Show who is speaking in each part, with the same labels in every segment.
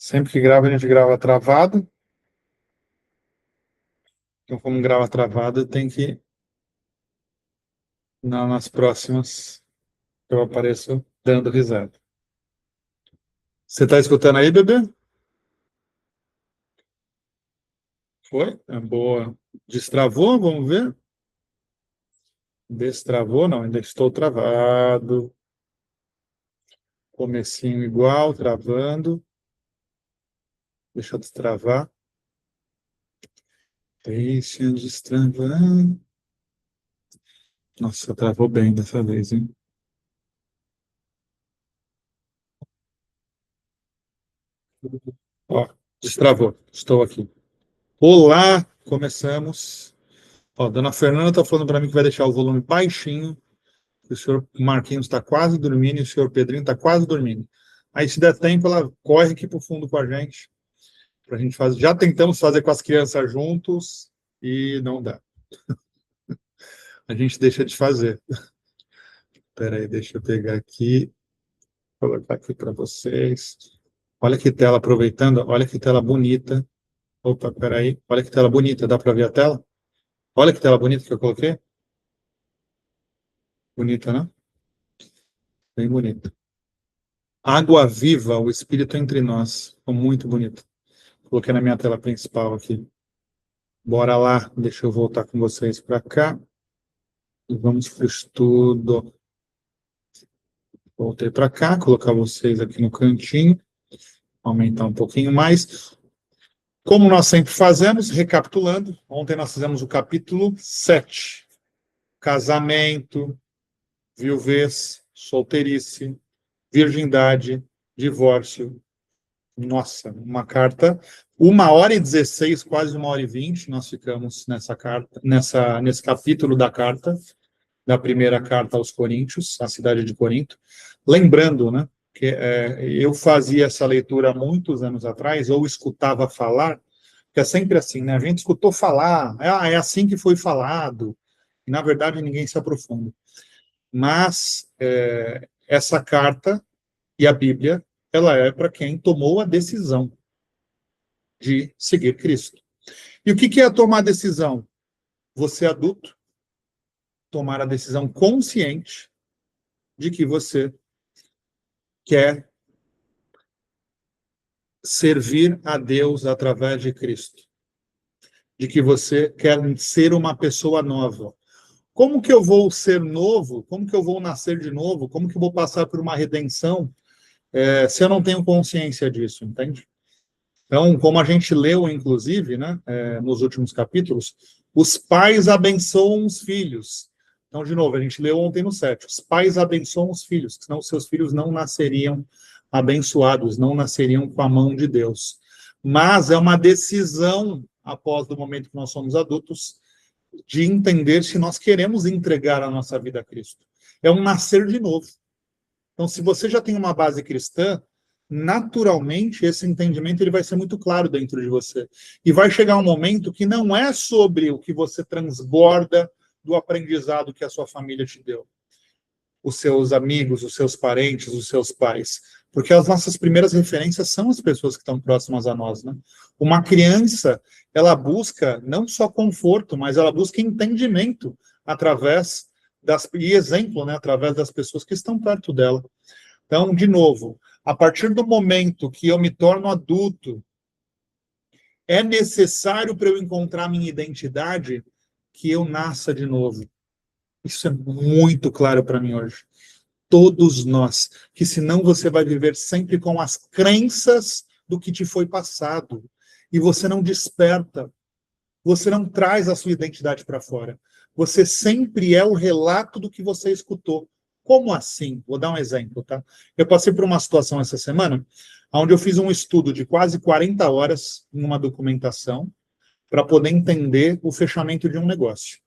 Speaker 1: Sempre que grava, a gente grava travado. Então, como grava travado, tem que, nas próximas, eu apareço dando risada. Você está escutando aí, bebê? Foi? É boa. Destravou? Vamos ver. Destravou? Não, ainda estou travado. Comecinho igual, travando. Deixa eu destravar. Deixa eu destravar. Nossa, travou bem dessa vez, hein? Ó, destravou. Estou aqui. Olá, começamos. Ó, dona Fernanda está falando para mim que vai deixar o volume baixinho, que o senhor Marquinhos está quase dormindo e o senhor Pedrinho está quase dormindo. Aí, se der tempo, ela corre aqui para o fundo com a gente, para a gente fazer. Já tentamos fazer com as crianças juntos e não dá. A gente deixa de fazer. Espera aí, deixa eu pegar aqui, colocar aqui para vocês. Olha que tela, aproveitando, olha que tela bonita. Opa, espera aí, olha que tela bonita, dá para ver a tela? Olha que tela bonita que eu coloquei. Bonita, né? Bem bonita. Água Viva, o Espírito entre nós. Ficou muito bonito. Coloquei na minha tela principal aqui. Bora lá, deixa eu voltar com vocês para cá. E vamos para o estudo. Voltei para cá, colocar vocês aqui no cantinho. Aumentar um pouquinho mais. Como nós sempre fazemos, recapitulando, ontem nós fizemos o capítulo 7. Casamento, viuvez, solteirice, virgindade, divórcio. Nossa, uma carta, 1h16, quase 1h20, nós ficamos nessa carta, nesse capítulo da carta, da primeira carta aos Coríntios, a cidade de Corinto. Lembrando, né, que eu fazia essa leitura há muitos anos atrás, ou escutava falar, que é sempre assim, né? A gente escutou falar, é assim que foi falado, e na verdade ninguém se aprofunda. Mas essa carta e a Bíblia, ela é para quem tomou a decisão de seguir Cristo. E o que é tomar decisão? Você, adulto, tomar a decisão consciente de que você quer servir a Deus através de Cristo. De que você quer ser uma pessoa nova. Como que eu vou ser novo? Como que eu vou nascer de novo? Como que eu vou passar por uma redenção se eu não tenho consciência disso, entende? Então, como a gente leu, inclusive, né, nos últimos capítulos, os pais abençoam os filhos. Então, de novo, a gente leu ontem no 7. Os pais abençoam os filhos, senão os seus filhos não nasceriam abençoados, não nasceriam com a mão de Deus. Mas é uma decisão, após o momento que nós somos adultos, de entender se nós queremos entregar a nossa vida a Cristo. É um nascer de novo. Então, se você já tem uma base cristã, naturalmente esse entendimento ele vai ser muito claro dentro de você. E vai chegar um momento que não é sobre o que você transborda do aprendizado que a sua família te deu. Os seus amigos, os seus parentes, os seus pais. Porque as nossas primeiras referências são as pessoas que estão próximas a nós, né? Uma criança, ela busca não só conforto, mas ela busca entendimento através e exemplo, né, através das pessoas que estão perto dela. Então, de novo, a partir do momento que eu me torno adulto, é necessário para eu encontrar minha identidade que eu nasça de novo. Isso é muito claro para mim hoje. Todos nós, que senão você vai viver sempre com as crenças do que te foi passado. E você não desperta, você não traz a sua identidade para fora. Você sempre é o relato do que você escutou. Como assim? Vou dar um exemplo, tá? Eu passei por uma situação essa semana, onde eu fiz um estudo de quase 40 horas em uma documentação para poder entender o fechamento de um negócio.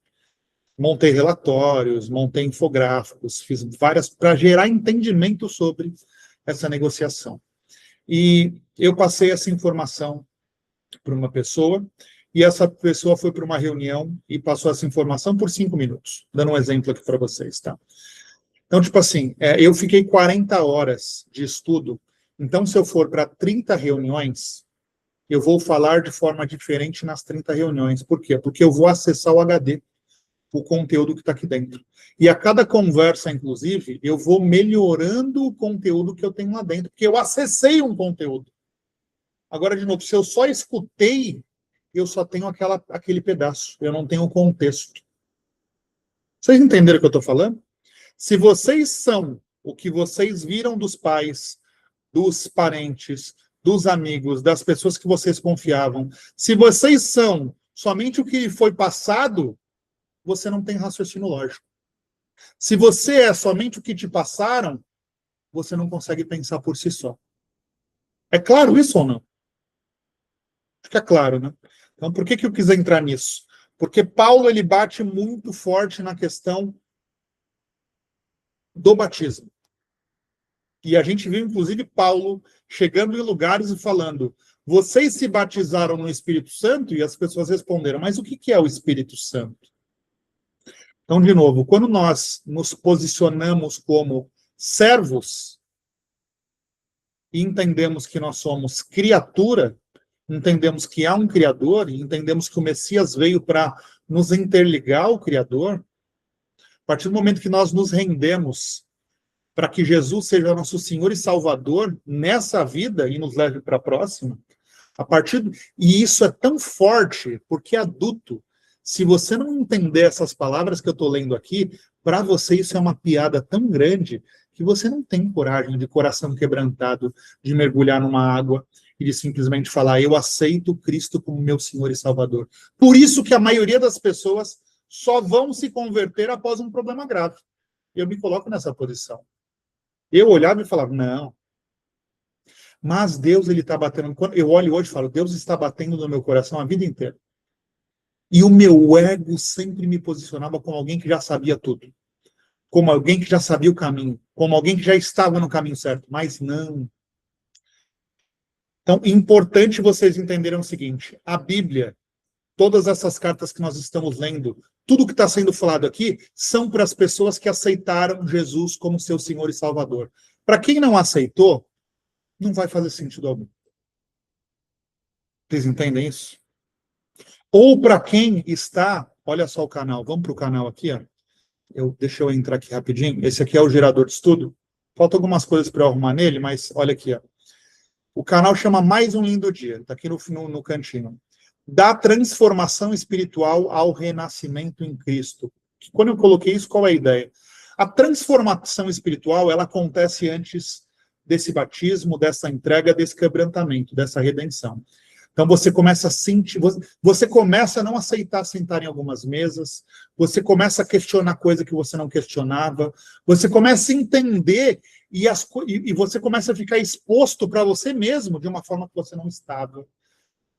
Speaker 1: Montei relatórios, montei infográficos, fiz várias para gerar entendimento sobre essa negociação. E eu passei essa informação para uma pessoa, e essa pessoa foi para uma reunião e passou essa informação por 5 minutos. Dando um exemplo aqui para vocês, tá? Então, tipo assim, eu fiquei 40 horas de estudo Então, se eu for para 30 reuniões, eu vou falar de forma diferente nas 30 reuniões. Por quê? Porque eu vou acessar o HD, o conteúdo que está aqui dentro. E a cada conversa, inclusive, eu vou melhorando o conteúdo que eu tenho lá dentro, porque eu acessei um conteúdo. Agora, de novo, se eu só escutei, eu só tenho aquele pedaço, eu não tenho o contexto. Vocês entenderam o que eu estou falando? Se vocês são o que vocês viram dos pais, dos parentes, dos amigos, das pessoas que vocês confiavam, se vocês são somente o que foi passado, você não tem raciocínio lógico. Se você é somente o que te passaram, você não consegue pensar por si só. É claro isso ou não? Fica claro, né? Então, por que eu quis entrar nisso? Porque Paulo, ele bate muito forte na questão do batismo. E a gente viu, inclusive, Paulo chegando em lugares e falando: vocês se batizaram no Espírito Santo? E as pessoas responderam: mas o que é o Espírito Santo? Então, de novo, quando nós nos posicionamos como servos e entendemos que nós somos criatura, entendemos que há um Criador e entendemos que o Messias veio para nos interligar ao Criador, a partir do momento que nós nos rendemos para que Jesus seja nosso Senhor e Salvador nessa vida e nos leve para a próxima, e isso é tão forte, porque adulto, se você não entender essas palavras que eu estou lendo aqui, para você isso é uma piada tão grande que você não tem coragem, de coração quebrantado, de mergulhar numa água e de simplesmente falar: eu aceito Cristo como meu Senhor e Salvador. Por isso que a maioria das pessoas só vão se converter após um problema grave. Eu me coloco nessa posição. Eu olhava e falava: não. Mas Deus, ele está batendo. Quando eu olho hoje e falo: Deus está batendo no meu coração a vida inteira. E o meu ego sempre me posicionava como alguém que já sabia tudo. Como alguém que já sabia o caminho. Como alguém que já estava no caminho certo. Mas não. Então, importante vocês entenderem o seguinte: a Bíblia, todas essas cartas que nós estamos lendo, tudo que está sendo falado aqui, são para as pessoas que aceitaram Jesus como seu Senhor e Salvador. Para quem não aceitou, não vai fazer sentido algum. Vocês entendem isso? Ou para quem está, olha só o canal, vamos para o canal aqui, ó. Deixa eu entrar aqui rapidinho. Esse aqui é o gerador de estudo. Faltam algumas coisas para eu arrumar nele, mas olha aqui, ó. O canal chama Mais um Lindo Dia, está aqui no cantinho. Da transformação espiritual ao renascimento em Cristo. Quando eu coloquei isso, qual é a ideia? A transformação espiritual, ela acontece antes desse batismo, dessa entrega, desse quebrantamento, dessa redenção. Então você começa a sentir, você começa a não aceitar sentar em algumas mesas, você começa a questionar coisa que você não questionava, você começa a entender e você começa a ficar exposto para você mesmo de uma forma que você não estava.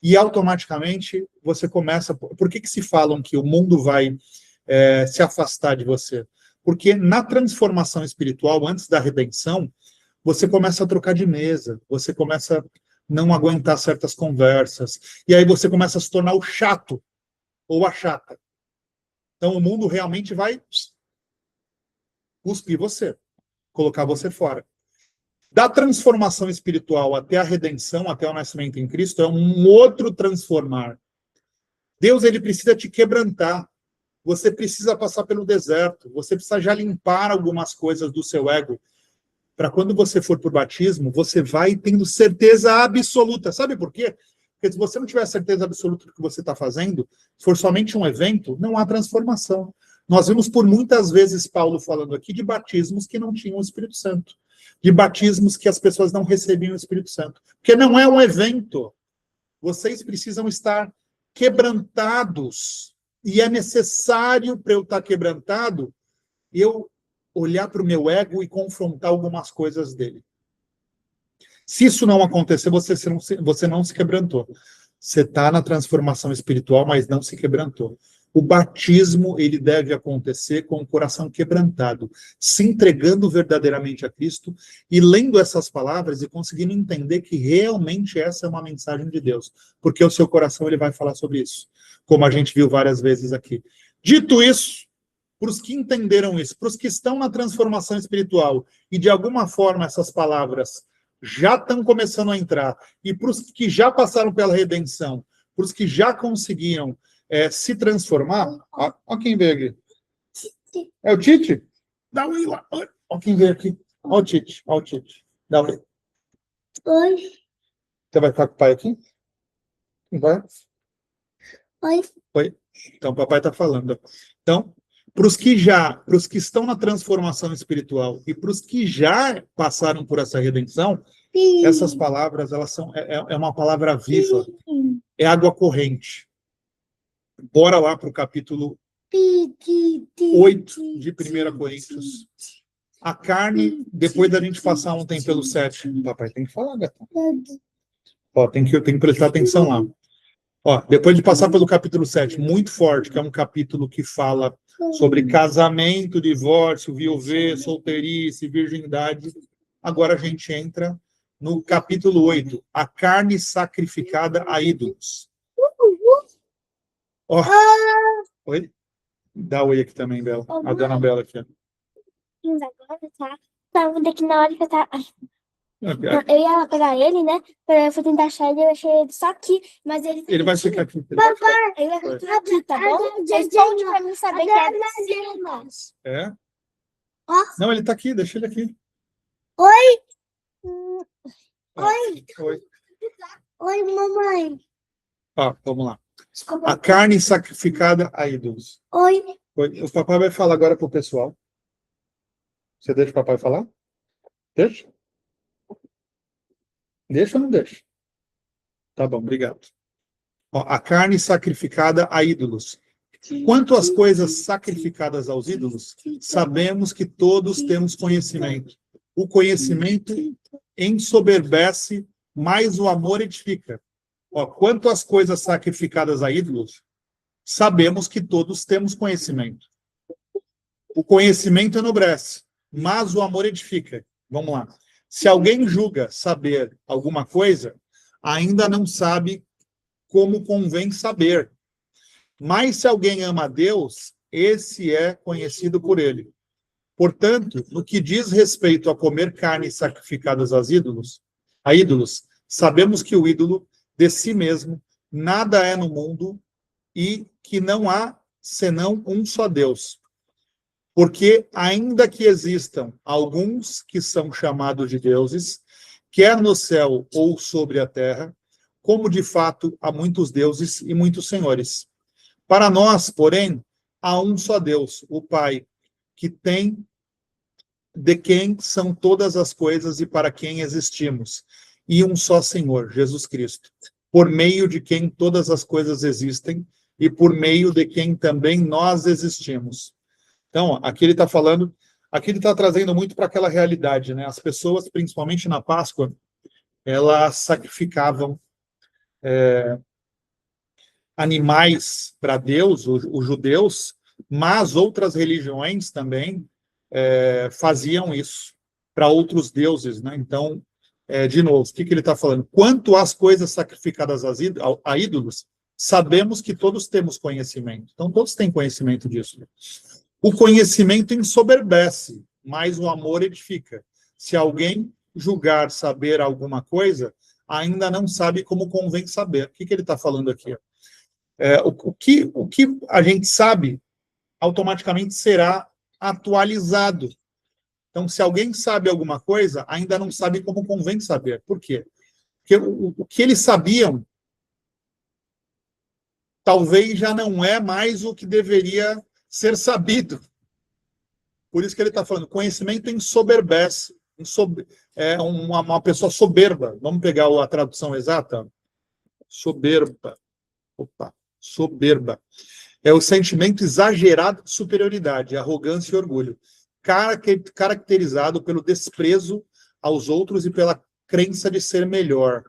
Speaker 1: E automaticamente você começa... Por que se falam que o mundo vai se afastar de você? Porque na transformação espiritual, antes da redenção, você começa a trocar de mesa, você começa a não aguentar certas conversas, e aí você começa a se tornar o chato, ou a chata. Então o mundo realmente vai cuspir você, colocar você fora. Da transformação espiritual até a redenção, até o nascimento em Cristo, é um outro transformar. Deus, ele precisa te quebrantar. Você precisa passar pelo deserto. Você precisa já limpar algumas coisas do seu ego. Para quando você for para o batismo, você vai tendo certeza absoluta. Sabe por quê? Porque se você não tiver certeza absoluta do que você está fazendo, se for somente um evento, não há transformação. Nós vimos por muitas vezes Paulo falando aqui de batismos que não tinham o Espírito Santo. De batismos que as pessoas não recebiam o Espírito Santo. Porque não é um evento. Vocês precisam estar quebrantados. E é necessário, para eu estar quebrantado, eu olhar para o meu ego e confrontar algumas coisas dele. Se isso não acontecer, você não se quebrantou. Você está na transformação espiritual, mas não se quebrantou. O batismo, ele deve acontecer com o coração quebrantado, se entregando verdadeiramente a Cristo e lendo essas palavras e conseguindo entender que realmente essa é uma mensagem de Deus, porque o seu coração ele vai falar sobre isso, como a gente viu várias vezes aqui. Dito isso, para os que entenderam isso, para os que estão na transformação espiritual e de alguma forma essas palavras já estão começando a entrar, e para os que já passaram pela redenção, para os que já conseguiram se transformar, ó quem veio aqui. É o Tite? Dá um oi lá. Ó quem veio aqui. Ó o Tite. Ó o Tite. Dá um oi.
Speaker 2: Oi.
Speaker 1: Você vai ficar com o pai aqui? Vai?
Speaker 2: Oi.
Speaker 1: Oi. Então, o papai está falando. Então, para os que estão na transformação espiritual e para os que já passaram por essa redenção, essas palavras, elas são uma palavra viva, é água corrente. Bora lá para o capítulo 8 de 1 Coríntios. A carne, depois da gente passar ontem pelo 7, papai tem que falar, gatão. Ó, tem que prestar atenção lá. Ó, depois de passar pelo capítulo 7, muito forte, que é um capítulo que fala sobre casamento, divórcio, viuvez, solteirice, virgindade. Agora a gente entra no capítulo 8, a carne sacrificada a ídolos. Ó, oi? Dá oi aqui também, Bela. A dona Bela aqui.
Speaker 2: Agora tá. Tava daqui na hora que eu tava. Eu ia lá pegar ele, né? Eu fui tentar achar ele, eu achei ele só aqui, mas ele.
Speaker 1: Ele vai ficar aqui.
Speaker 2: Papai, ele vai ficar aqui, tá bom? Responde pra mim saber que é assim.
Speaker 1: É? Não, ele tá aqui, deixa ele aqui.
Speaker 2: Oi!
Speaker 1: Oi.
Speaker 2: Oi, mamãe.
Speaker 1: Ó, vamos lá.
Speaker 2: Desculpa.
Speaker 1: A carne sacrificada a ídolos.
Speaker 2: Oi.
Speaker 1: O papai vai falar agora pro pessoal. Você deixa o papai falar? Deixa? Deixa ou não deixa? Tá bom, obrigado. Ó, a carne sacrificada a ídolos. Quanto às coisas sacrificadas aos ídolos, sabemos que todos temos conhecimento. O conhecimento ensoberbece, mas o amor edifica. Ó, quanto às coisas sacrificadas a ídolos, sabemos que todos temos conhecimento. O conhecimento enobrece, mas o amor edifica. Vamos lá. Se alguém julga saber alguma coisa, ainda não sabe como convém saber. Mas se alguém ama a Deus, esse é conhecido por ele. Portanto, no que diz respeito a comer carnes sacrificadas a ídolos, sabemos que o ídolo de si mesmo nada é no mundo e que não há senão um só Deus. Porque ainda que existam alguns que são chamados de deuses, quer no céu ou sobre a terra, como de fato há muitos deuses e muitos senhores. Para nós, porém, há um só Deus, o Pai, que tem de quem são todas as coisas e para quem existimos, e um só Senhor, Jesus Cristo, por meio de quem todas as coisas existem e por meio de quem também nós existimos. Então, aqui ele está falando, aqui ele está trazendo muito para aquela realidade, né? As pessoas, principalmente na Páscoa, elas sacrificavam animais para Deus, os judeus, mas outras religiões também faziam isso para outros deuses, né? Então, de novo, o que ele está falando? Quanto às coisas sacrificadas a ídolos, sabemos que todos temos conhecimento. Então, todos têm conhecimento disso. O conhecimento ensoberbece, mas o amor edifica. Se alguém julgar saber alguma coisa, ainda não sabe como convém saber. O que ele está falando aqui? O que a gente sabe, automaticamente será atualizado. Então, se alguém sabe alguma coisa, ainda não sabe como convém saber. Por quê? Porque o que eles sabiam talvez já não é mais o que deveria ser sabido. Por isso que ele está falando, conhecimento ensoberbece. É uma pessoa soberba. Vamos pegar a tradução exata? Soberba. Opa, soberba. É o sentimento exagerado de superioridade, arrogância e orgulho, caracterizado pelo desprezo aos outros e pela crença de ser melhor.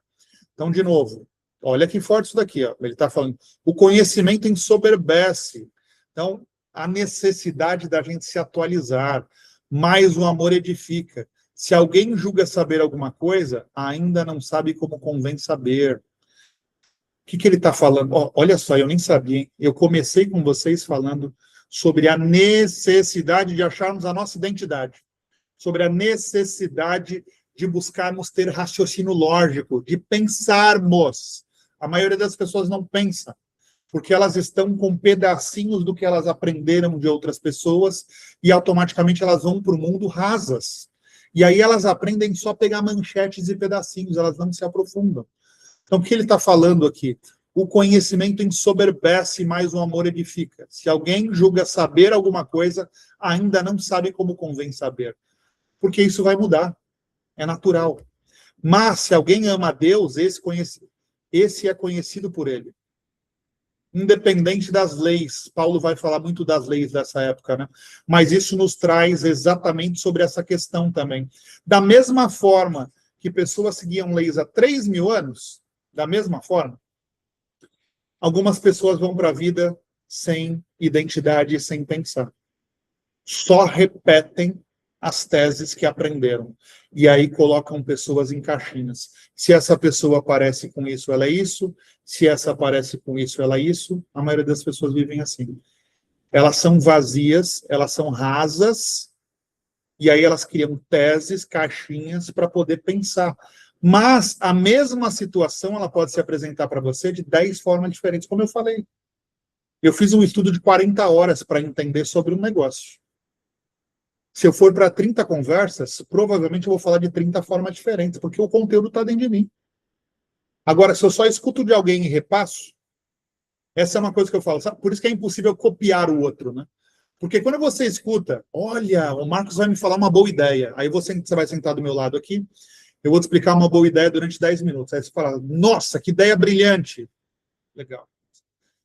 Speaker 1: Então, de novo, olha que forte isso daqui. Ó. Ele está falando, o conhecimento ensoberbece. Então, a necessidade da gente se atualizar, mas o amor edifica. Se alguém julga saber alguma coisa, ainda não sabe como convém saber. O que ele está falando? Olha só, eu nem sabia, hein? Eu comecei com vocês falando sobre a necessidade de acharmos a nossa identidade, sobre a necessidade de buscarmos ter raciocínio lógico, de pensarmos. A maioria das pessoas não pensa, porque elas estão com pedacinhos do que elas aprenderam de outras pessoas e automaticamente elas vão para o mundo rasas. E aí elas aprendem só a pegar manchetes e pedacinhos, elas não se aprofundam. Então, o que ele está falando aqui? O conhecimento ensoberbece, mas o amor edifica. Se alguém julga saber alguma coisa, ainda não sabe como convém saber. Porque isso vai mudar. É natural. Mas, se alguém ama a Deus, esse é conhecido por ele. Independente das leis. Paulo vai falar muito das leis dessa época, né? Mas isso nos traz exatamente sobre essa questão também. Da mesma forma que pessoas seguiam leis há 3.000 anos, da mesma forma, algumas pessoas vão para a vida sem identidade, sem pensar. Só repetem as teses que aprenderam. E aí colocam pessoas em caixinhas. Se essa pessoa aparece com isso, ela é isso. Se essa aparece com isso, ela é isso. A maioria das pessoas vivem assim. Elas são vazias, elas são rasas, e aí elas criam teses, caixinhas, para poder pensar. Mas a mesma situação ela pode se apresentar para você de 10 formas diferentes, como eu falei. Eu fiz um estudo de 40 horas para entender sobre um negócio. Se eu for para 30 conversas, provavelmente eu vou falar de 30 formas diferentes, porque o conteúdo está dentro de mim. Agora, se eu só escuto de alguém e repasso, essa é uma coisa que eu falo, sabe? Por isso que é impossível copiar o outro, né? Porque quando você escuta, olha, o Marcos vai me falar uma boa ideia, aí você vai sentar do meu lado aqui, eu vou te explicar uma boa ideia durante 10 minutos. Aí você fala, nossa, que ideia brilhante. Legal.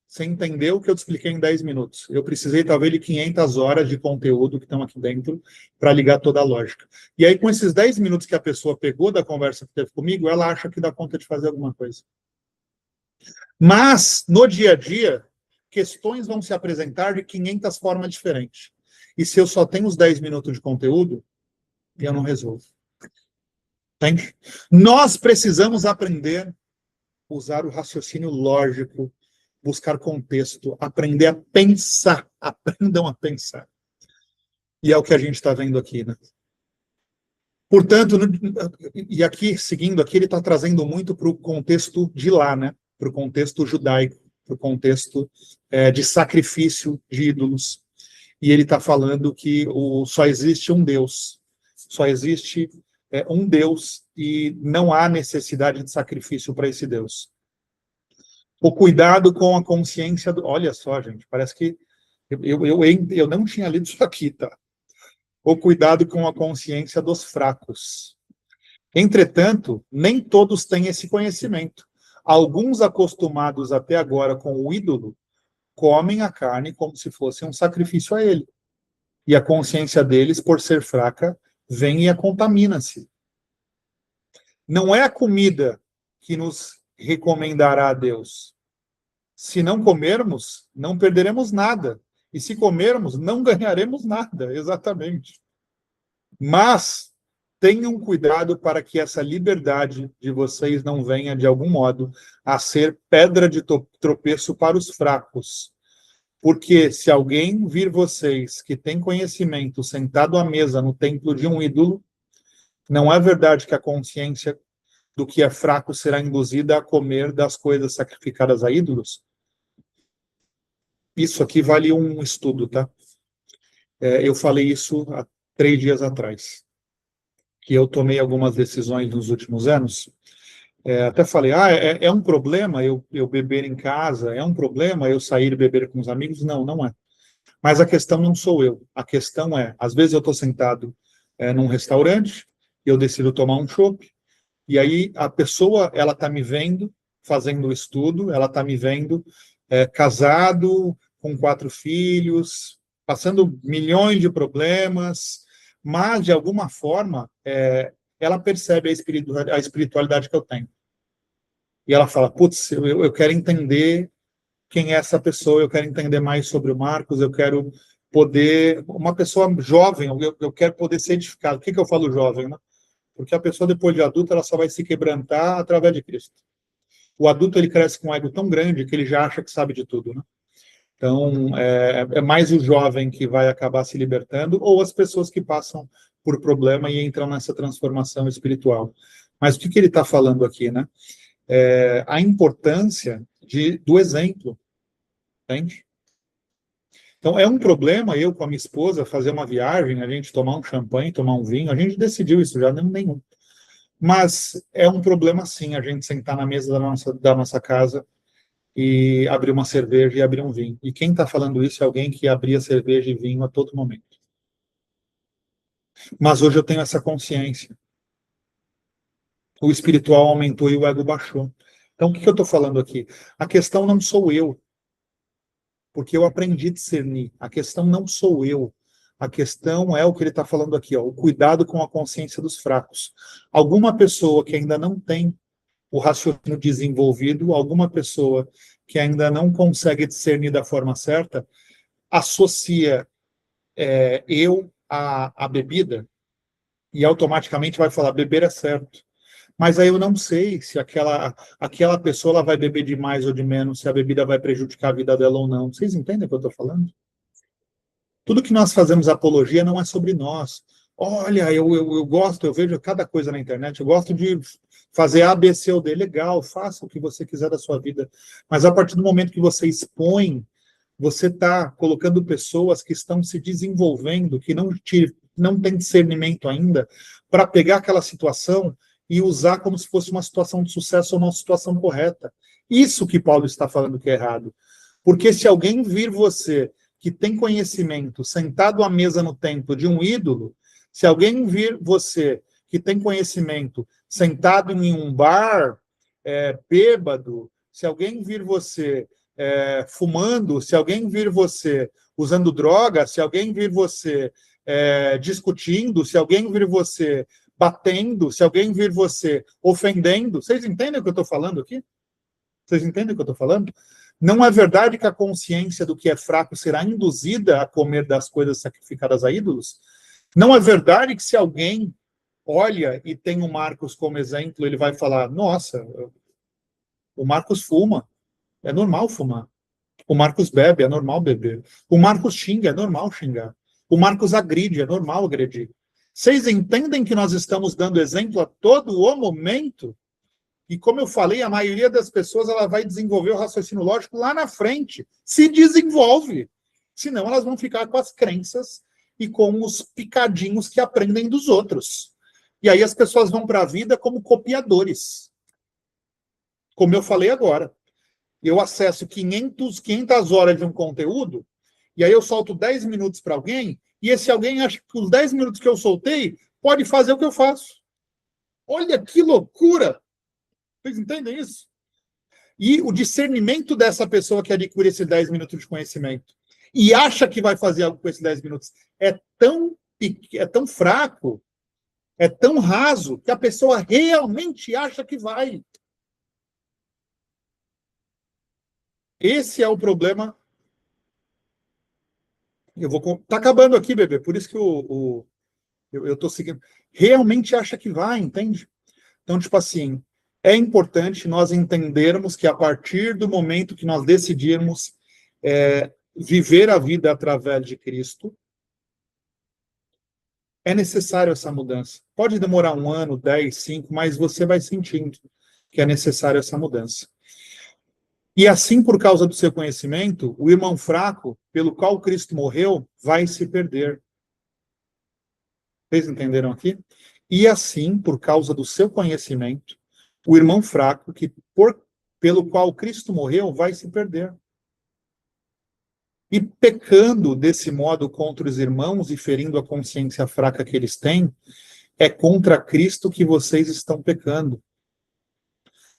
Speaker 1: Você entendeu o que eu te expliquei em 10 minutos. Eu precisei, talvez, de 500 horas de conteúdo que estão aqui dentro para ligar toda a lógica. E aí, com esses 10 minutos que a pessoa pegou da conversa que teve comigo, ela acha que dá conta de fazer alguma coisa. Mas, no dia a dia, questões vão se apresentar de 500 formas diferentes. E se eu só tenho os 10 minutos de conteúdo, eu não resolvo. Entende? Nós precisamos aprender a usar o raciocínio lógico, buscar contexto, aprender a pensar. Aprendam a pensar. E é o que a gente está vendo aqui, né? Portanto, e aqui, seguindo aqui, ele está trazendo muito para o contexto de lá, né? Para o contexto judaico, para o contexto de sacrifício de ídolos. E ele está falando que só existe um Deus. Só existe um Deus e não há necessidade de sacrifício para esse Deus. O cuidado com a consciência... Olha só, gente, parece que eu não tinha lido isso aqui, tá? O cuidado com a consciência dos fracos. Entretanto, nem todos têm esse conhecimento. Alguns, acostumados até agora com o ídolo, comem a carne como se fosse um sacrifício a ele. E a consciência deles, por ser fraca, vem e a contamina-se. Não é a comida que nos recomendará a Deus. Se não comermos, não perderemos nada. E se comermos, não ganharemos nada, exatamente. Mas tenham cuidado para que essa liberdade de vocês não venha, de algum modo, a ser pedra de tropeço para os fracos. Porque se alguém vir vocês que tem conhecimento sentado à mesa no templo de um ídolo, não é verdade que a consciência do que é fraco será induzida a comer das coisas sacrificadas a ídolos? Isso aqui vale um estudo, tá? Eu falei isso há 3 dias atrás, que eu tomei algumas decisões nos últimos anos. Até falei, é um problema eu beber em casa? É um problema eu sair e beber com os amigos? Não, não é. Mas a questão não sou eu. A questão é, às vezes eu estou sentado num restaurante, eu decido tomar um chopp, e aí a pessoa, ela está me vendo fazendo o estudo, ela está me vendo casado, com 4 filhos, passando milhões de problemas, mas, de alguma forma, ela percebe a espiritualidade que eu tenho. E ela fala, putz, eu quero entender quem é essa pessoa, eu quero entender mais sobre o Marcos, eu quero poder... Uma pessoa jovem, eu quero poder ser edificado. Por que eu falo jovem, né? Porque a pessoa, depois de adulta, ela só vai se quebrantar através de Cristo. O adulto, ele cresce com um ego tão grande que ele já acha que sabe de tudo, né? Então, é mais o jovem que vai acabar se libertando, ou as pessoas que passam por problema e entram nessa transformação espiritual. Mas o que ele está falando aqui, né? A importância do exemplo, entende? Então, é um problema eu com a minha esposa fazer uma viagem, a gente tomar um champanhe, tomar um vinho, a gente decidiu isso já, não nenhum. Mas é um problema, sim, a gente sentar na mesa da nossa casa e abrir uma cerveja e abrir um vinho. E quem está falando isso é alguém que abria cerveja e vinho a todo momento. Mas hoje eu tenho essa consciência. O espiritual aumentou e o ego baixou. Então, o que eu estou falando aqui? A questão não sou eu, porque eu aprendi a discernir. A questão não sou eu. A questão é o que ele está falando aqui, ó, o cuidado com a consciência dos fracos. Alguma pessoa que ainda não tem o raciocínio desenvolvido, alguma pessoa que ainda não consegue discernir da forma certa, associa eu à bebida e automaticamente vai falar, beber é certo. Mas aí eu não sei se aquela pessoa ela vai beber de mais ou de menos, se a bebida vai prejudicar a vida dela ou não. Vocês entendem o que eu estou falando? Tudo que nós fazemos apologia não é sobre nós. Olha, eu gosto, eu vejo cada coisa na internet, eu gosto de fazer A, B, C ou D. Legal, faça o que você quiser da sua vida. Mas a partir do momento que você expõe, você está colocando pessoas que estão se desenvolvendo, que não têm discernimento ainda, para pegar aquela situação e usar como se fosse uma situação de sucesso ou uma situação correta. Isso que Paulo está falando que é errado. Porque se alguém vir você que tem conhecimento sentado à mesa no templo de um ídolo, se alguém vir você que tem conhecimento sentado em um bar, bêbado, se alguém vir você fumando, se alguém vir você usando droga, se alguém vir você discutindo, se alguém vir você batendo, se alguém vir você ofendendo, vocês entendem o que eu estou falando aqui? Vocês entendem o que eu estou falando? Não é verdade que a consciência do que é fraco será induzida a comer das coisas sacrificadas a ídolos? Não é verdade que se alguém olha e tem o Marcos como exemplo, ele vai falar, nossa, o Marcos fuma, é normal fumar. O Marcos bebe, é normal beber. O Marcos xinga, é normal xingar. O Marcos agride, é normal agredir. Vocês entendem que nós estamos dando exemplo a todo o momento? E como eu falei, a maioria das pessoas ela vai desenvolver o raciocínio lógico lá na frente. Se desenvolve. Senão elas vão ficar com as crenças e com os picadinhos que aprendem dos outros. E aí as pessoas vão para a vida como copiadores. Como eu falei agora. Eu acesso 500 horas de um conteúdo, e aí eu solto 10 minutos para alguém, e esse alguém acha que os 10 minutos que eu soltei pode fazer o que eu faço. Olha que loucura! Vocês entendem isso? E o discernimento dessa pessoa que adquire esses 10 minutos de conhecimento e acha que vai fazer algo com esses 10 minutos é tão fraco, é tão raso, que a pessoa realmente acha que vai. Esse é o problema. Tá acabando aqui, bebê, por isso que eu tô seguindo. Realmente acha que vai, entende? Então, tipo assim, é importante nós entendermos que a partir do momento que nós decidirmos viver a vida através de Cristo, é necessário essa mudança. Pode demorar 1 ano, 10, 5, mas você vai sentindo que é necessário essa mudança. E assim, por causa do seu conhecimento, o irmão fraco, pelo qual Cristo morreu, vai se perder. Vocês entenderam aqui? E assim, por causa do seu conhecimento, o irmão fraco, pelo qual Cristo morreu, vai se perder. E pecando desse modo contra os irmãos e ferindo a consciência fraca que eles têm, é contra Cristo que vocês estão pecando.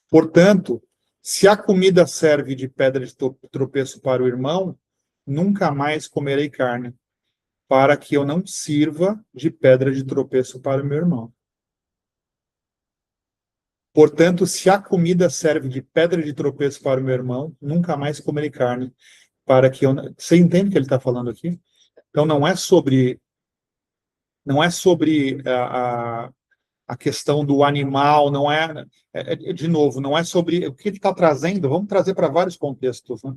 Speaker 1: Portanto, se a comida serve de pedra de tropeço para o irmão, nunca mais comerei carne, para que eu não sirva de pedra de tropeço para o meu irmão. Portanto, se a comida serve de pedra de tropeço para o meu irmão, nunca mais comerei carne, para que eu não... Você entende o que ele está falando aqui? Então, não é sobre a questão do animal, não de novo, não é sobre o que ele está trazendo, vamos trazer para vários contextos, né?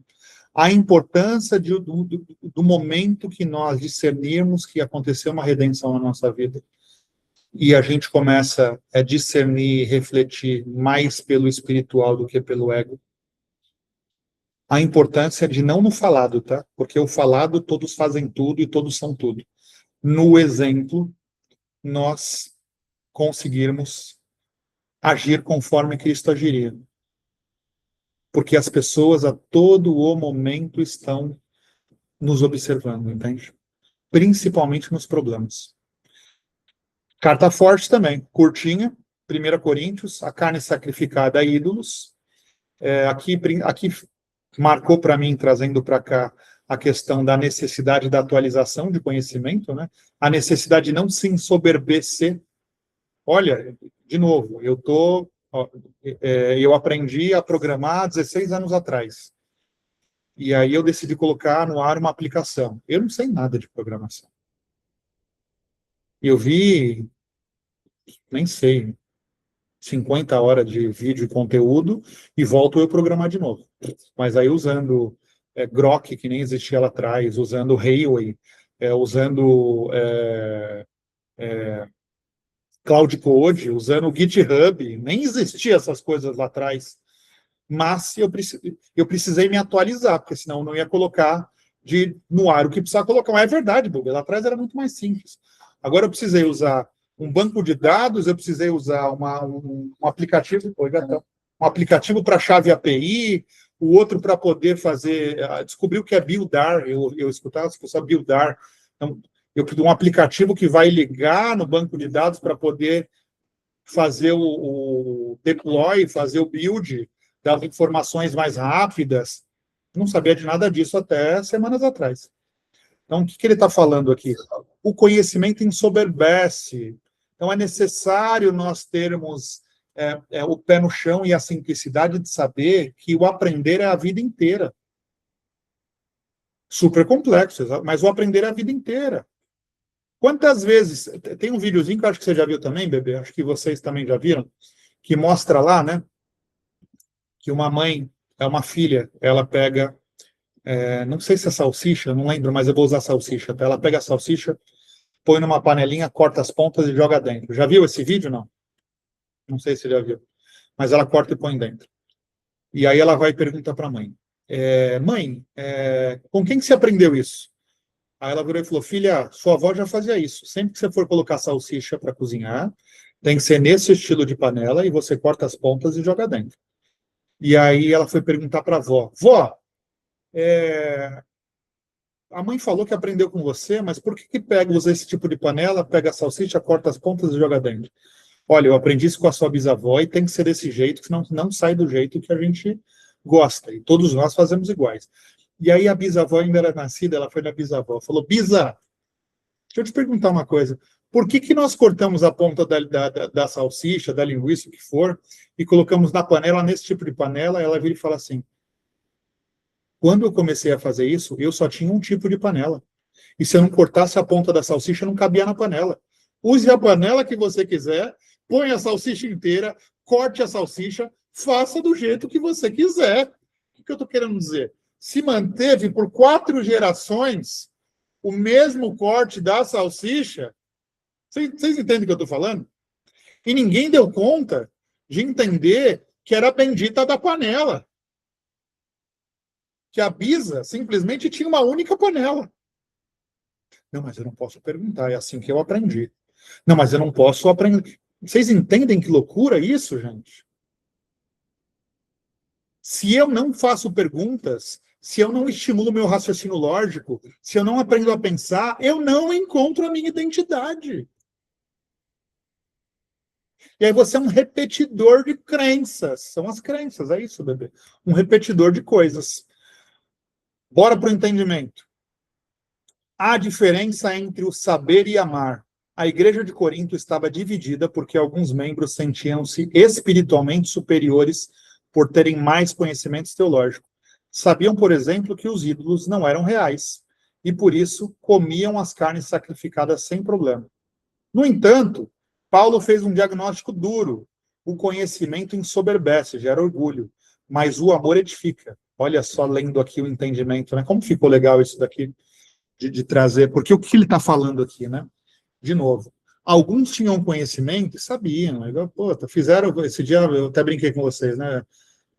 Speaker 1: A importância do momento que nós discernirmos que aconteceu uma redenção na nossa vida. e a gente começa a discernir e refletir mais pelo espiritual do que pelo ego. A importância de não no falado, tá? Porque o falado todos fazem tudo e todos são tudo. No exemplo, nós conseguirmos agir conforme Cristo agiria. Porque as pessoas a todo o momento estão nos observando, entende? Principalmente nos problemas. Carta forte também, curtinha, 1 Coríntios, a carne sacrificada a ídolos. Aqui marcou para mim, trazendo para cá, a questão da necessidade da atualização de conhecimento, né? A necessidade de não se ensoberbecer. Olha, de novo, eu aprendi a programar 16 anos atrás. E aí eu decidi colocar no ar uma aplicação. Eu não sei nada de programação. Eu vi, nem sei, 50 horas de vídeo e conteúdo e volto eu programar de novo. Mas aí usando Grok, que nem existia lá atrás, usando Railway, usando Cloud Code, usando o GitHub, nem existia essas coisas lá atrás. Mas eu precisei me atualizar, porque senão eu não ia colocar no ar o que precisava colocar. Mas é verdade, Bob, lá atrás era muito mais simples. Agora eu precisei usar um banco de dados, eu precisei usar um aplicativo, um aplicativo para chave API, o outro para poder fazer, descobrir o que é buildar, eu escutava as pessoas buildar. Então, eu pedi um aplicativo que vai ligar no banco de dados para poder fazer o deploy, fazer o build das informações mais rápidas. Não sabia de nada disso até semanas atrás. Então, o que ele está falando aqui? O conhecimento ensoberbece. Então, é necessário nós termos o pé no chão e a simplicidade de saber que o aprender é a vida inteira. Super complexo, mas o aprender é a vida inteira. Quantas vezes... Tem um videozinho que eu acho que você já viu também, bebê, acho que vocês também já viram, que mostra lá, né, que uma mãe, uma filha, ela pega, não sei se é salsicha, não lembro, mas eu vou usar salsicha, tá? Ela pega a salsicha, põe numa panelinha, corta as pontas e joga dentro. Já viu esse vídeo, não? Não sei se já viu. Mas ela corta e põe dentro. E aí ela vai e pergunta para a mãe, mãe, com quem que você aprendeu isso? Aí ela virou e falou, filha, sua avó já fazia isso. Sempre que você for colocar salsicha para cozinhar, tem que ser nesse estilo de panela e você corta as pontas e joga dentro. E aí ela foi perguntar para a avó, vó, a mãe falou que aprendeu com você, mas por que usa esse tipo de panela, pega a salsicha, corta as pontas e joga dentro? Olha, eu aprendi isso com a sua bisavó e tem que ser desse jeito, senão não sai do jeito que a gente gosta. E todos nós fazemos iguais. E aí a bisavó ainda era nascida, ela foi na bisavó, falou, Bisa, deixa eu te perguntar uma coisa, por que nós cortamos a ponta da salsicha, da linguiça, o que for, e colocamos na panela, nesse tipo de panela? Ela vira e fala assim, quando eu comecei a fazer isso, eu só tinha um tipo de panela. E se eu não cortasse a ponta da salsicha, não cabia na panela. Use a panela que você quiser, põe a salsicha inteira, corte a salsicha, faça do jeito que você quiser. O que eu estou querendo dizer? Se manteve por 4 gerações o mesmo corte da salsicha. Vocês entendem o que eu estou falando? E ninguém deu conta de entender que era a bendita da panela. Que a Bisa simplesmente tinha uma única panela. Não, mas eu não posso perguntar, é assim que eu aprendi. Não, mas eu não posso aprender. Vocês entendem que loucura isso, gente? Se eu não faço perguntas, se eu não estimulo meu raciocínio lógico, se eu não aprendo a pensar, eu não encontro a minha identidade. E aí você é um repetidor de crenças. São as crenças, é isso, bebê. Um repetidor de coisas. Bora para o entendimento. Há diferença entre o saber e amar. A igreja de Corinto estava dividida porque alguns membros sentiam-se espiritualmente superiores por terem mais conhecimentos teológicos. Sabiam, por exemplo, que os ídolos não eram reais e, por isso, comiam as carnes sacrificadas sem problema. No entanto, Paulo fez um diagnóstico duro. O conhecimento ensoberbece, gera orgulho, mas o amor edifica. Olha só, lendo aqui o entendimento, né? Como ficou legal isso daqui de trazer, porque o que ele está falando aqui, né? De novo, Alguns tinham conhecimento e sabiam. Pô, fizeram, esse dia eu até brinquei com vocês, né?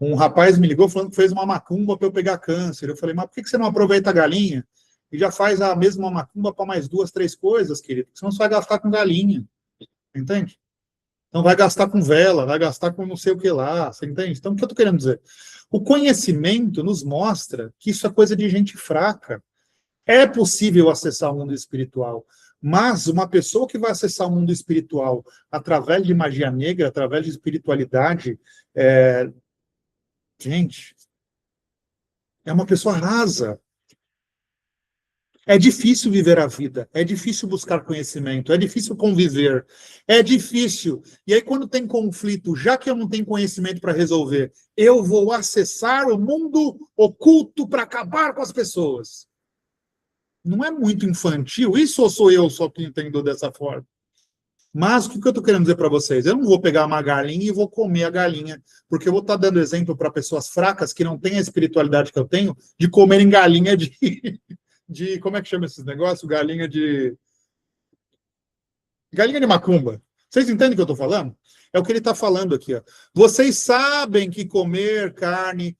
Speaker 1: Um rapaz me ligou falando que fez uma macumba para eu pegar câncer. Eu falei, mas por que você não aproveita a galinha e já faz a mesma macumba para mais 2, 3 coisas, querido? Porque senão você vai gastar com galinha, entende? Então vai gastar com vela, vai gastar com não sei o que lá, você entende? Então o que eu estou querendo dizer? O conhecimento nos mostra que isso é coisa de gente fraca. É possível acessar o mundo espiritual, mas uma pessoa que vai acessar o mundo espiritual através de magia negra, através de espiritualidade, gente, é uma pessoa rasa. É difícil viver a vida, é difícil buscar conhecimento, é difícil conviver, é difícil. E aí, quando tem conflito, já que eu não tenho conhecimento para resolver, eu vou acessar o mundo oculto para acabar com as pessoas. Não é muito infantil? Isso ou sou eu só que entendo dessa forma? Mas o que eu estou querendo dizer para vocês? Eu não vou pegar uma galinha e vou comer a galinha, porque eu vou estar dando exemplo para pessoas fracas que não têm a espiritualidade que eu tenho de comerem galinha de como é que chama esses negócios? Galinha de macumba. Vocês entendem o que eu estou falando? É o que ele está falando aqui. Ó. Vocês sabem que comer carne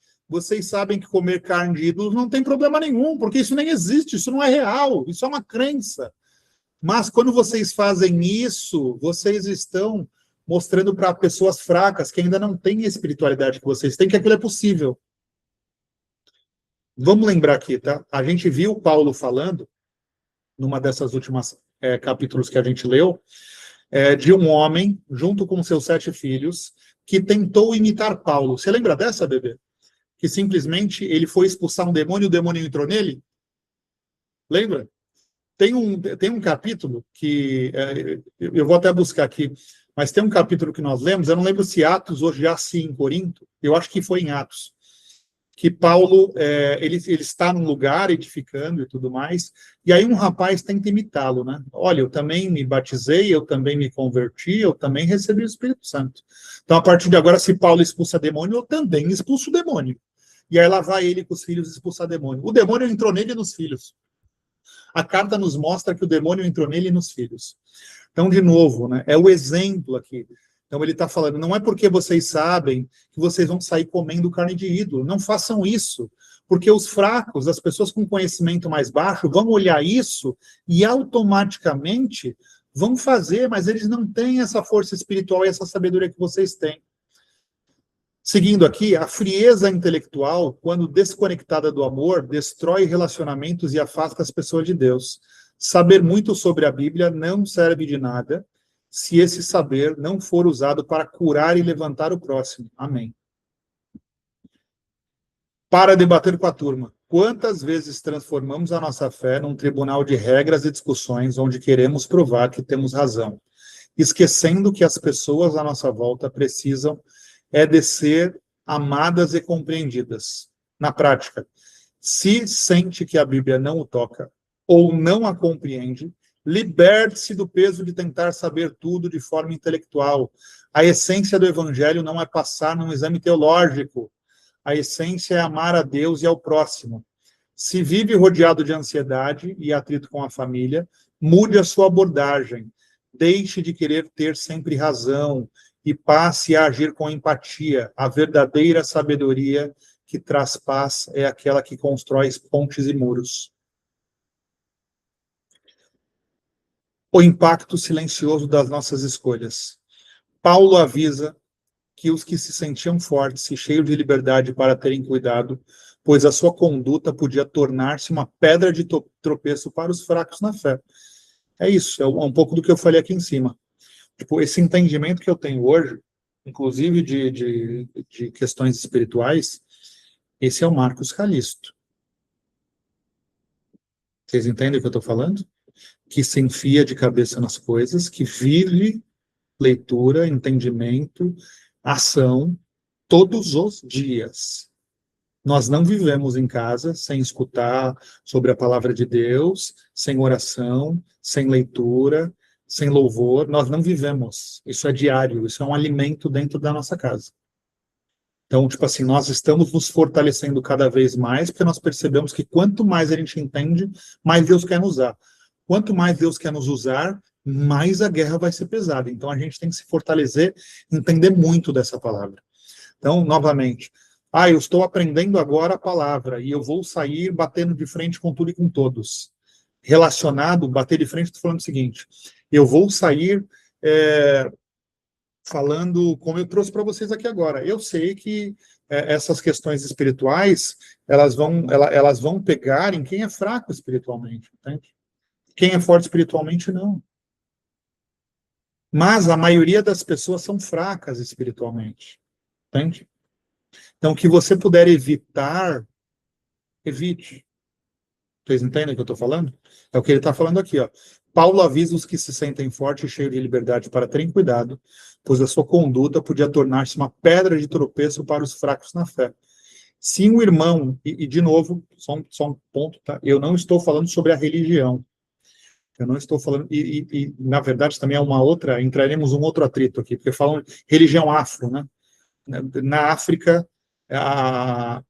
Speaker 1: de ídolos não tem problema nenhum, porque isso nem existe, isso não é real, isso é uma crença. Mas quando vocês fazem isso, vocês estão mostrando para pessoas fracas que ainda não têm a espiritualidade que vocês têm, que aquilo é possível. Vamos lembrar aqui, tá? A gente viu Paulo falando, numa dessas últimas capítulos que a gente leu, de um homem, junto com seus 7 filhos, que tentou imitar Paulo. Você lembra dessa, bebê? Que simplesmente ele foi expulsar um demônio e o demônio entrou nele? Lembra? Tem um capítulo que, eu vou até buscar aqui, mas tem um capítulo que nós lemos, eu não lembro se Atos ou já se em Corinto, eu acho que foi em Atos, que Paulo, ele está num lugar edificando e tudo mais, e aí um rapaz tenta imitá-lo, né? Olha, eu também me batizei, eu também me converti, eu também recebi o Espírito Santo. Então, a partir de agora, se Paulo expulsa demônio, eu também expulso o demônio. E aí lá vai ele com os filhos expulsar demônio. O demônio entrou nele e nos filhos. A carta nos mostra que o demônio entrou nele e nos filhos. Então, de novo, né, é o exemplo aqui. Então, ele está falando, não é porque vocês sabem que vocês vão sair comendo carne de ídolo. Não façam isso, porque os fracos, as pessoas com conhecimento mais baixo, vão olhar isso e automaticamente vão fazer, mas eles não têm essa força espiritual e essa sabedoria que vocês têm. Seguindo aqui, a frieza intelectual, quando desconectada do amor, destrói relacionamentos e afasta as pessoas de Deus. Saber muito sobre a Bíblia não serve de nada se esse saber não for usado para curar e levantar o próximo. Amém. Para debater com a turma, quantas vezes transformamos a nossa fé num tribunal de regras e discussões onde queremos provar que temos razão, esquecendo que as pessoas à nossa volta precisam de ser amadas e compreendidas. Na prática, se sente que a Bíblia não o toca ou não a compreende, liberte-se do peso de tentar saber tudo de forma intelectual. A essência do Evangelho não é passar num exame teológico. A essência é amar a Deus e ao próximo. Se vive rodeado de ansiedade e atrito com a família, mude a sua abordagem. Deixe de querer ter sempre razão e passe a agir com empatia. A verdadeira sabedoria que traz paz é aquela que constrói pontes e muros. O impacto silencioso das nossas escolhas. Paulo avisa que os que se sentiam fortes e cheios de liberdade para terem cuidado, pois a sua conduta podia tornar-se uma pedra de tropeço para os fracos na fé. É isso, é um pouco do que eu falei aqui em cima. Tipo, esse entendimento que eu tenho hoje, inclusive de questões espirituais, esse é o Marcos Calisto. Vocês entendem o que eu estou falando? Que se enfia de cabeça nas coisas, que vive leitura, entendimento, ação, todos os dias. Nós não vivemos em casa sem escutar sobre a palavra de Deus, sem oração, sem leitura, sem louvor, nós não vivemos. Isso é diário, isso é um alimento dentro da nossa casa. Então, tipo assim, nós estamos nos fortalecendo cada vez mais, porque nós percebemos que quanto mais a gente entende, mais Deus quer nos usar. Quanto mais Deus quer nos usar, mais a guerra vai ser pesada. Então, a gente tem que se fortalecer, entender muito dessa palavra. Então, novamente, eu estou aprendendo agora a palavra e eu vou sair batendo de frente com tudo e com todos. Relacionado, bater de frente, estou falando o seguinte, eu vou sair falando, como eu trouxe para vocês aqui agora. Eu sei que essas questões espirituais, elas vão pegar em quem é fraco espiritualmente, entende? Quem é forte espiritualmente, não. Mas a maioria das pessoas são fracas espiritualmente, entende? Então, o que você puder evitar, evite. Vocês entendem o que eu estou falando? É o que ele está falando aqui, ó. Paulo avisa os que se sentem fortes e cheios de liberdade para terem cuidado, pois a sua conduta podia tornar-se uma pedra de tropeço para os fracos na fé. Se um irmão, e de novo, só um ponto, tá? Eu não estou falando sobre a religião. Eu não estou falando, na verdade também é uma outra, entraremos um outro atrito aqui, porque falam religião afro, né? Na África, a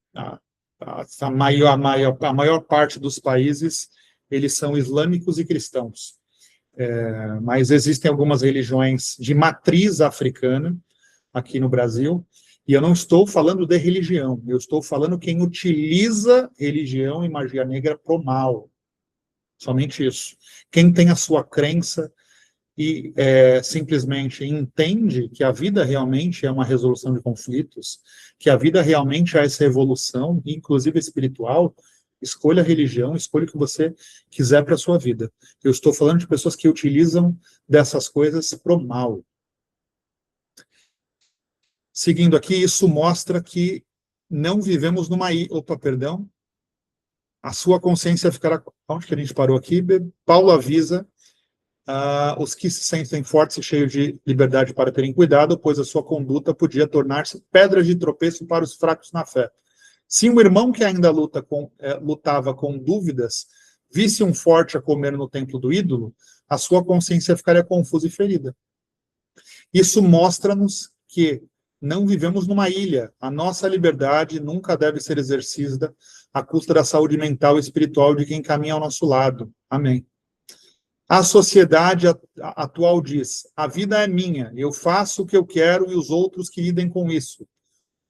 Speaker 1: maior parte dos países, eles são islâmicos e cristãos. Mas existem algumas religiões de matriz africana aqui no Brasil, e eu não estou falando de religião, eu estou falando quem utiliza religião e magia negra pro mal. Somente isso. Quem tem a sua crença e simplesmente entende que a vida realmente é uma resolução de conflitos, que a vida realmente é essa evolução, inclusive espiritual, escolha a religião, escolha o que você quiser para a sua vida. Eu estou falando de pessoas que utilizam dessas coisas pro mal. Seguindo aqui, isso mostra que não vivemos numa ilha. Opa, perdão. A sua consciência ficará... Onde que a gente parou aqui? Paulo avisa os que se sentem fortes e cheios de liberdade para terem cuidado, pois a sua conduta podia tornar-se pedra de tropeço para os fracos na fé. Se um irmão que ainda lutava com dúvidas visse um forte a comer no templo do ídolo, a sua consciência ficaria confusa e ferida. Isso mostra-nos que não vivemos numa ilha. A nossa liberdade nunca deve ser exercida à custa da saúde mental e espiritual de quem caminha ao nosso lado. Amém. A sociedade atual diz: a vida é minha, eu faço o que eu quero e os outros que lidem com isso.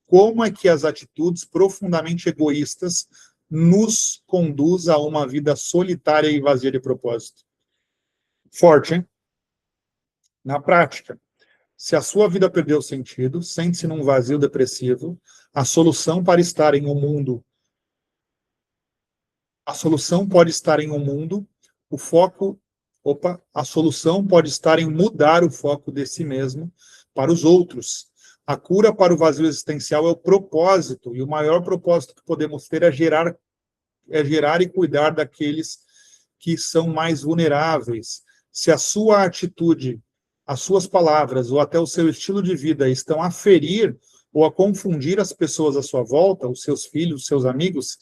Speaker 1: Como é que as atitudes profundamente egoístas nos conduz a uma vida solitária e vazia de propósito? Forte, hein? Na prática, se a sua vida perdeu sentido, sente-se num vazio depressivo, a solução pode estar em um mundo, a solução pode estar em mudar o foco de si mesmo para os outros. A cura para o vazio existencial é o propósito, e o maior propósito que podemos ter é gerar e cuidar daqueles que são mais vulneráveis. Se a sua atitude, as suas palavras ou até o seu estilo de vida estão a ferir ou a confundir as pessoas à sua volta, os seus filhos, os seus amigos,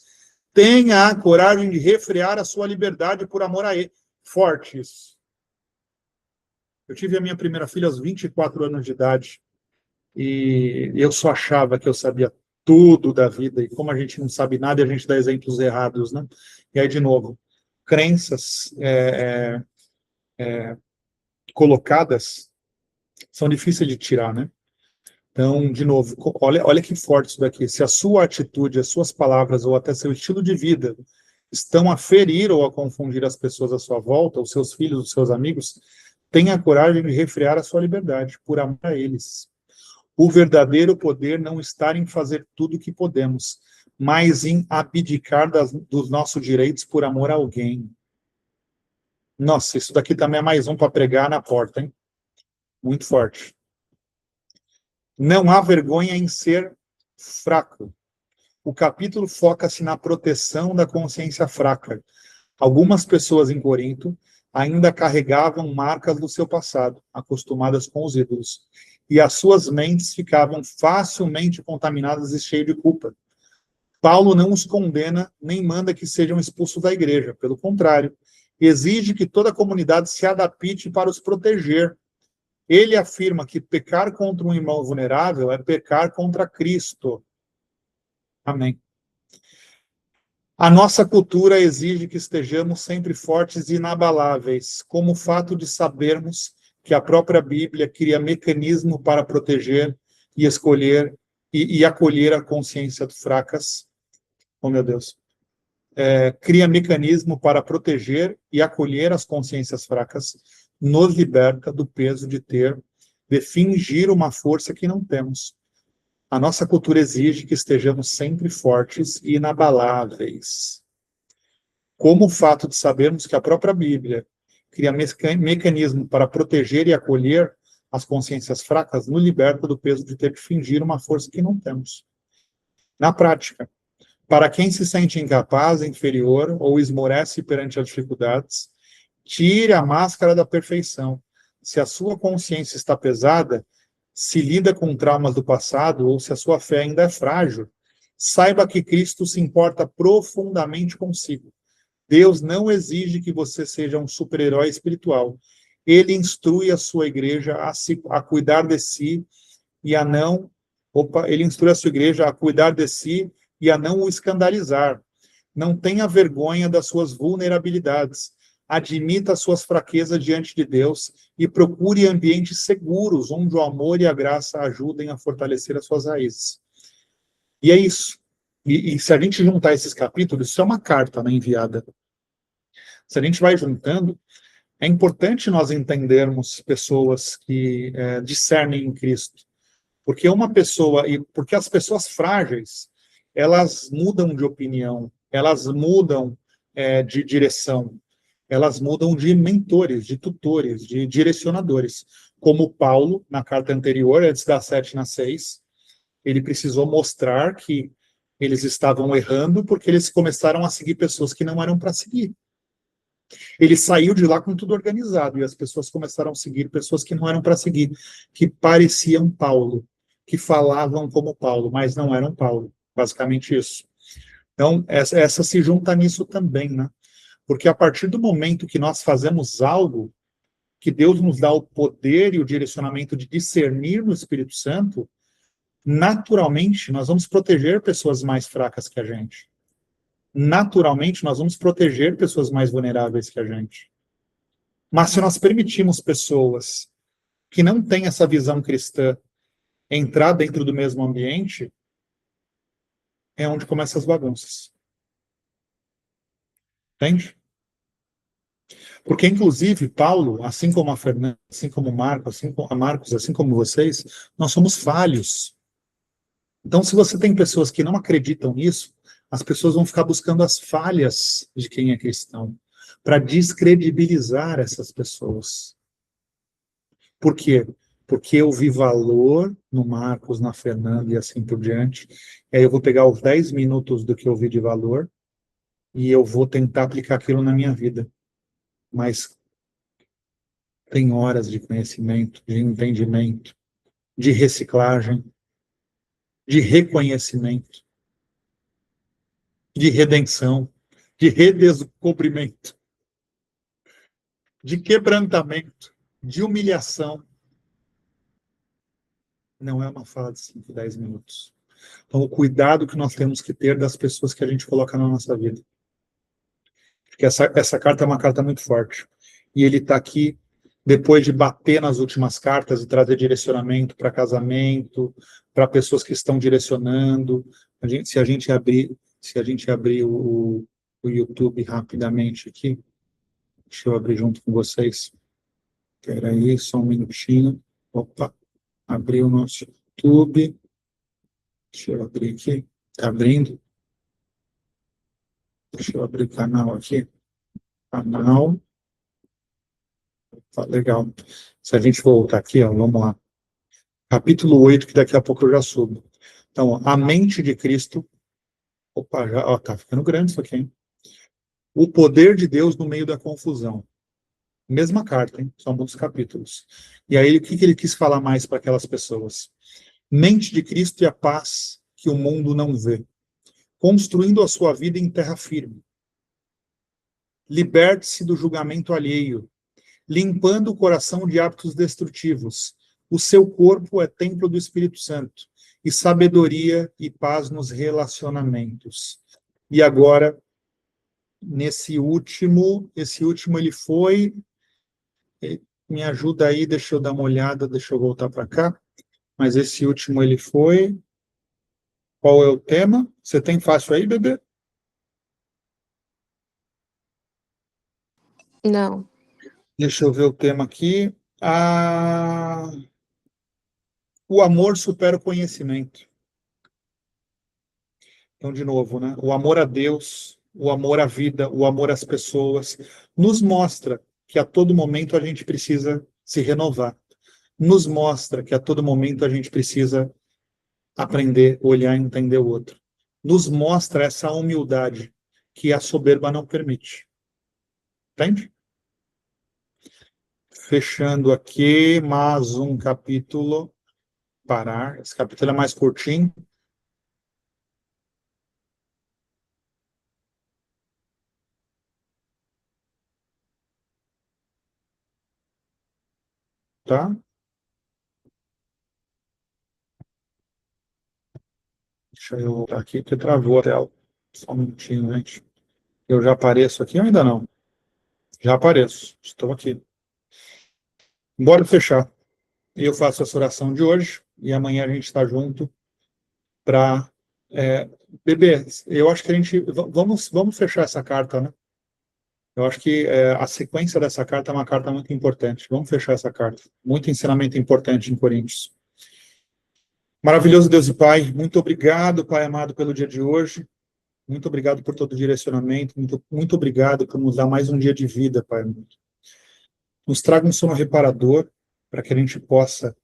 Speaker 1: tenha a coragem de refrear a sua liberdade por amor a ele. Forte isso. Eu tive a minha primeira filha aos 24 anos de idade e eu só achava que eu sabia tudo da vida, e como a gente não sabe nada, a gente dá exemplos errados, né? E aí, de novo, crenças colocadas são difíceis de tirar, né? Então, de novo, olha que forte isso daqui. Se a sua atitude, as suas palavras ou até seu estilo de vida estão a ferir ou a confundir as pessoas à sua volta, os seus filhos, os seus amigos, tenha a coragem de refrear a sua liberdade por amor a eles. O verdadeiro poder não está em fazer tudo o que podemos, mas em abdicar dos nossos direitos por amor a alguém. Nossa, isso daqui também é mais um para pregar na porta, hein? Muito forte. Não há vergonha em ser fraco. O capítulo foca-se na proteção da consciência fraca. Algumas pessoas em Corinto ainda carregavam marcas do seu passado, acostumadas com os ídolos, e as suas mentes ficavam facilmente contaminadas e cheias de culpa. Paulo não os condena, nem manda que sejam expulsos da igreja. Pelo contrário, exige que toda a comunidade se adapte para os proteger. Ele afirma que pecar contra um irmão vulnerável é pecar contra Cristo. Amém. A nossa cultura exige que estejamos sempre fortes e inabaláveis, como o fato de sabermos que a própria Bíblia cria mecanismo para proteger e escolher e acolher a consciência fracas. Oh, meu Deus. Cria mecanismo para proteger e acolher as consciências fracas, nos liberta do peso de fingir uma força que não temos. A nossa cultura exige que estejamos sempre fortes e inabaláveis. Como o fato de sabermos que a própria Bíblia cria mecanismo para proteger e acolher as consciências fracas, nos liberta do peso de ter que fingir uma força que não temos. Na prática, para quem se sente incapaz, inferior ou esmorece perante as dificuldades, tire a máscara da perfeição. Se a sua consciência está pesada, se lida com traumas do passado ou se a sua fé ainda é frágil, saiba que Cristo se importa profundamente consigo. Deus não exige que você seja um super-herói espiritual. Ele instrui a sua igreja a cuidar de si e a não... ele instrui a sua igreja a cuidar de si e a não o escandalizar. Não tenha vergonha das suas vulnerabilidades. Admita as suas fraquezas diante de Deus e procure ambientes seguros, onde o amor e a graça ajudem a fortalecer as suas raízes. E é isso. E se a gente juntar esses capítulos, isso é uma carta, né, enviada. Se a gente vai juntando, é importante nós entendermos pessoas que discernem em Cristo. Porque porque as pessoas frágeis, elas mudam de opinião, elas mudam de direção, elas mudam de mentores, de tutores, de direcionadores. Como Paulo, na carta anterior, antes da 7:6, ele precisou mostrar que eles estavam errando porque eles começaram a seguir pessoas que não eram para seguir. Ele saiu de lá com tudo organizado e as pessoas começaram a seguir pessoas que não eram para seguir, que pareciam Paulo, que falavam como Paulo, mas não eram Paulo. Basicamente isso. Então, essa se junta nisso também, né? Porque a partir do momento que nós fazemos algo, que Deus nos dá o poder e o direcionamento de discernir no Espírito Santo, naturalmente nós vamos proteger pessoas mais fracas que a gente. Naturalmente nós vamos proteger pessoas mais vulneráveis que a gente. Mas se nós permitimos pessoas que não têm essa visão cristã entrar dentro do mesmo ambiente, é onde começam as bagunças. Entende? Porque, inclusive, Paulo, assim como a Fernanda, assim como o Marcos, assim como vocês, nós somos falhos. Então, se você tem pessoas que não acreditam nisso, as pessoas vão ficar buscando as falhas de quem é cristão, para descredibilizar essas pessoas. Por quê? Porque eu vi valor no Marcos, na Fernanda e assim por diante. E aí eu vou pegar os 10 minutos do que eu vi de valor e eu vou tentar aplicar aquilo na minha vida. Mas tem horas de conhecimento, de entendimento, de reciclagem, de reconhecimento, de redenção, de redescobrimento, de quebrantamento, de humilhação. Não é uma fala de 5, 10 minutos. Então, o cuidado que nós temos que ter das pessoas que a gente coloca na nossa vida. Porque essa carta é uma carta muito forte. E ele está aqui, depois de bater nas últimas cartas e trazer direcionamento para casamento, para pessoas que estão direcionando. Se a gente abrir o YouTube rapidamente aqui, deixa eu abrir junto com vocês. Espera aí, só um minutinho. Opa, abri o nosso YouTube. Deixa eu abrir aqui. Está abrindo? Deixa eu abrir o canal aqui. Canal. Tá, legal. Se a gente voltar aqui, ó, vamos lá. Capítulo 8, que daqui a pouco eu já subo. Então, a mente de Cristo. Opa, já, ó, tá ficando grande isso aqui, hein? O poder de Deus no meio da confusão. Mesma carta, hein? São muitos capítulos. E aí, o que ele quis falar mais para aquelas pessoas? Mente de Cristo e a paz que o mundo não vê. Construindo a sua vida em terra firme. Liberte-se do julgamento alheio, limpando o coração de hábitos destrutivos. O seu corpo é templo do Espírito Santo, e sabedoria e paz nos relacionamentos. E agora, esse último ele foi... Me ajuda aí, deixa eu dar uma olhada, deixa eu voltar para cá. Mas esse último ele foi... Qual é o tema? Você tem fácil aí, bebê?
Speaker 3: Não.
Speaker 1: Deixa eu ver o tema aqui. O amor supera o conhecimento. Então, de novo, né? O amor a Deus, o amor à vida, o amor às pessoas, nos mostra que a todo momento a gente precisa se renovar. Nos mostra que a todo momento a gente precisa aprender, olhar e entender o outro. Nos mostra essa humildade que a soberba não permite. Entende? Fechando aqui mais um capítulo. Parar. Esse capítulo é mais curtinho. Tá? Deixa eu voltar aqui, porque travou a tela. Só um minutinho, gente. Eu já apareço aqui ou ainda não? Já apareço. Estou aqui. Bora fechar. Eu faço essa oração de hoje e amanhã a gente está junto para... bebê, eu acho que a gente... Vamos fechar essa carta, né? Eu acho que a sequência dessa carta é uma carta muito importante. Vamos fechar essa carta. Muito ensinamento importante em Coríntios. Maravilhoso Deus e Pai, muito obrigado, Pai amado, pelo dia de hoje. Muito obrigado por todo o direcionamento. Muito obrigado por nos dar mais um dia de vida, Pai amado. Nos traga um sono reparador para que a gente possa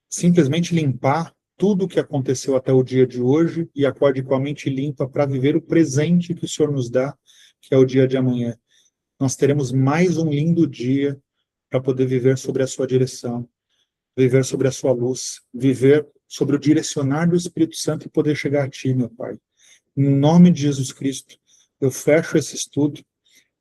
Speaker 1: simplesmente limpar tudo o que aconteceu até o dia de hoje e acorde com a mente limpa para viver o presente que o Senhor nos dá, que é o dia de amanhã. Nós teremos mais um lindo dia para poder viver sobre a sua direção, viver sobre a sua luz, viver sobre o direcionar do Espírito Santo e poder chegar a Ti, meu Pai. Em nome de Jesus Cristo, eu fecho esse estudo,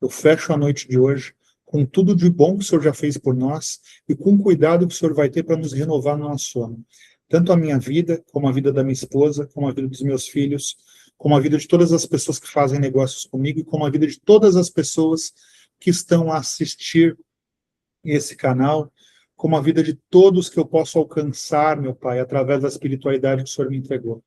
Speaker 1: eu fecho a noite de hoje, com tudo de bom que o Senhor já fez por nós e com o cuidado que o Senhor vai ter para nos renovar no nosso sono. Tanto a minha vida, como a vida da minha esposa, como a vida dos meus filhos, como a vida de todas as pessoas que fazem negócios comigo e como a vida de todas as pessoas que estão a assistir esse canal, como a vida de todos que eu posso alcançar, meu Pai, através da espiritualidade que o Senhor me entregou.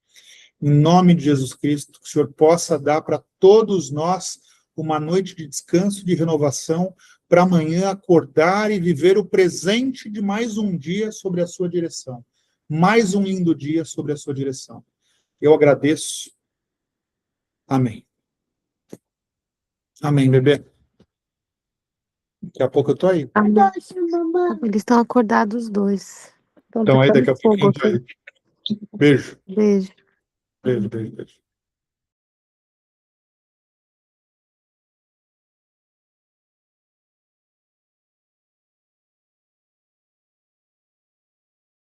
Speaker 1: Em nome de Jesus Cristo, que o Senhor possa dar para todos nós uma noite de descanso, de renovação, para amanhã acordar e viver o presente de mais um dia sobre a sua direção. Mais um lindo dia sobre a sua direção. Eu agradeço. Amém. Amém, bebê. Daqui a pouco eu tô aí.
Speaker 3: Eles estão acordados os dois.
Speaker 1: Então aí daqui a pouquinho. Beijo.
Speaker 3: Beijo.
Speaker 1: Beijo, beijo, beijo.